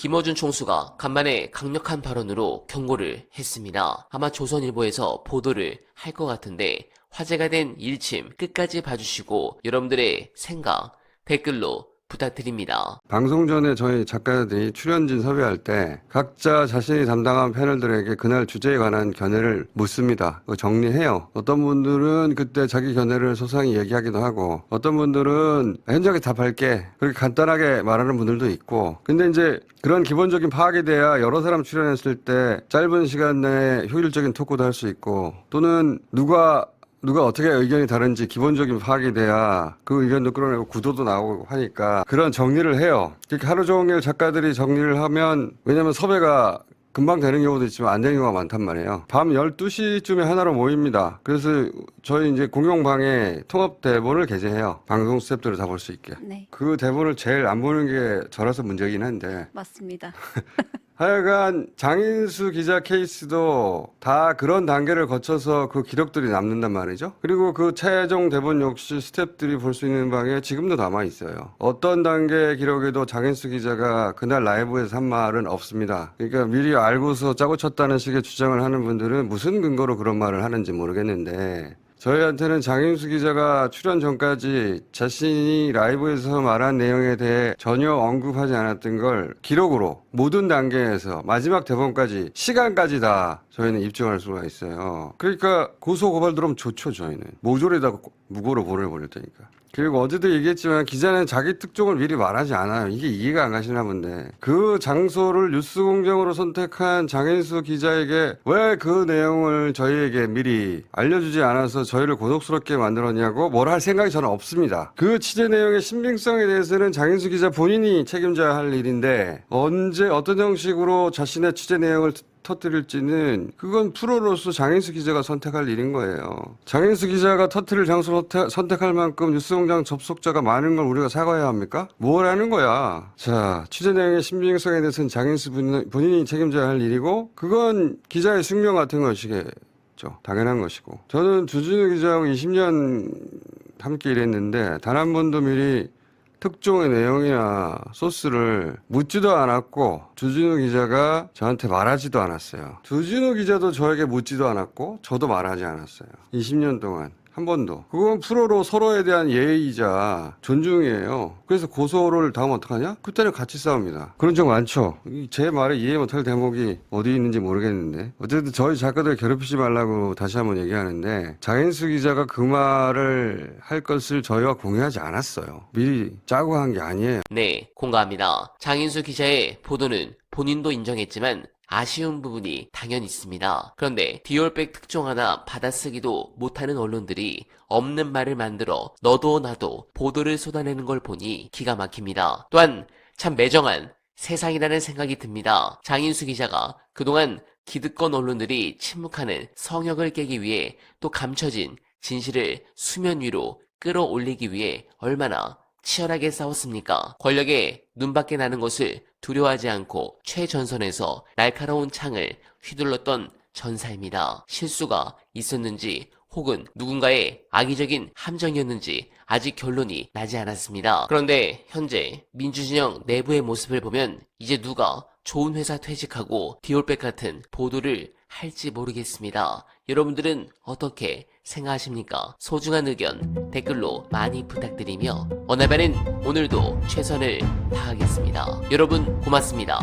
김어준 총수가 간만에 강력한 발언으로 경고를 했습니다. 아마 조선일보에서 보도를 할 것 같은데 화제가 된 일침 끝까지 봐주시고 여러분들의 생각 댓글로 부탁드립니다. 방송 전에 저희 작가들이 출연진 섭외할 때 각자 자신이 담당한 패널들에게 그날 주제에 관한 견해를 묻습니다. 그거 정리해요. 어떤 분들은 그때 자기 견해를 소상히 얘기하기도 하고 어떤 분들은 현장에 답할게 그렇게 간단하게 말하는 분들도 있고 근데 이제 그런 기본적인 파악이 돼야 여러 사람 출연했을 때 짧은 시간 내에 효율적인 토크도 할 수 있고 또는 누가 어떻게 의견이 다른지 기본적인 파악이 돼야 그 의견도 끌어내고 구도도 나오고 하니까 그런 정리를 해요. 그렇게 하루 종일 작가들이 정리를 하면 왜냐면 섭외가 금방 되는 경우도 있지만 안 되는 경우가 많단 말이에요. 밤 12시쯤에 하나로 모입니다. 그래서 저희 이제 공용방에 통합 대본을 게재해요. 방송 스태프들을 다 볼 수 있게. 네. 그 대본을 제일 안 보는 게 저라서 문제긴 한데. 맞습니다. 하여간 장인수 기자 케이스도 다 그런 단계를 거쳐서 그 기록들이 남는단 말이죠. 그리고 그 최종 대본 역시 스태프들이 볼 수 있는 방에 지금도 남아 있어요. 어떤 단계 기록에도 장인수 기자가 그날 라이브에서 한 말은 없습니다. 그러니까 미리 알고서 짜고 쳤다는 식의 주장을 하는 분들은 무슨 근거로 그런 말을 하는지 모르겠는데 저희한테는 장인수 기자가 출연 전까지 자신이 라이브에서 말한 내용에 대해 전혀 언급하지 않았던 걸 기록으로 모든 단계에서 마지막 대본까지 시간까지 다 저희는 입증할 수가 있어요. 그러니까 고소 고발 들어오면 좋죠. 저희는 모조리다 무고로 보내버릴 테니까. 그리고 어제도 얘기했지만 기자는 자기 특종을 미리 말하지 않아요. 이게 이해가 안 가시나 본데 그 장소를 뉴스공장으로 선택한 장인수 기자에게 왜 그 내용을 저희에게 미리 알려주지 않아서 저희를 고독스럽게 만들었냐고 뭘 할 생각이 저는 없습니다. 그 취재 내용의 신빙성에 대해서는 장인수 기자 본인이 책임져야 할 일인데 언제 어떤 형식으로 자신의 취재 내용을 터뜨릴지는 그건 프로로서 장인수 기자가 선택할 일인 거예요. 장인수 기자가 터뜨릴 장소를 선택할 만큼 뉴스공장 접속자가 많은 걸 우리가 사과해야 합니까? 뭘 하는 거야. 자, 취재 내용의 신빙성에 대해서는 장인수 본인이 책임져야 할 일이고 그건 기자의 숙명 같은 것이겠죠. 당연한 것이고. 저는 주진우 기자하고 20년 함께 일했는데 단 한 번도 미리 특종의 내용이나 소스를 묻지도 않았고 주진우 기자가 저한테 말하지도 않았어요. 주진우 기자도 저에게 묻지도 않았고 저도 말하지 않았어요. 20년 동안. 한 번도. 그건 프로로 서로에 대한 예의이자 존중이에요. 그래서 고소를 당하면 어떡하냐? 그때는 같이 싸웁니다. 그런 적 많죠. 제 말에 이해 못할 대목이 어디 있는지 모르겠는데. 어쨌든 저희 작가들 괴롭히지 말라고 다시 한번 얘기하는데 장인수 기자가 그 말을 할 것을 저희와 공유하지 않았어요. 미리 짜고 한 게 아니에요. 네, 공감합니다. 장인수 기자의 보도는 본인도 인정했지만 아쉬운 부분이 당연히 있습니다. 그런데 디올백 특종 하나 받아쓰기도 못하는 언론들이 없는 말을 만들어 너도 나도 보도를 쏟아내는 걸 보니 기가 막힙니다. 또한 참 매정한 세상이라는 생각이 듭니다. 장인수 기자가 그동안 기득권 언론들이 침묵하는 성역을 깨기 위해 또 감춰진 진실을 수면 위로 끌어올리기 위해 얼마나 치열하게 싸웠습니까? 권력에 눈밖에 나는 것을 두려워하지 않고 최전선에서 날카로운 창을 휘둘렀던 전사입니다. 실수가 있었는지 혹은 누군가의 악의적인 함정이었는지 아직 결론이 나지 않았습니다. 그런데 현재 민주진영 내부의 모습을 보면 이제 누가 좋은 회사 퇴직하고 디올백 같은 보도를 할지 모르겠습니다. 여러분들은 어떻게 생각하십니까? 소중한 의견 댓글로 많이 부탁드리며 어나바는 오늘도 최선을 다하겠습니다. 여러분 고맙습니다.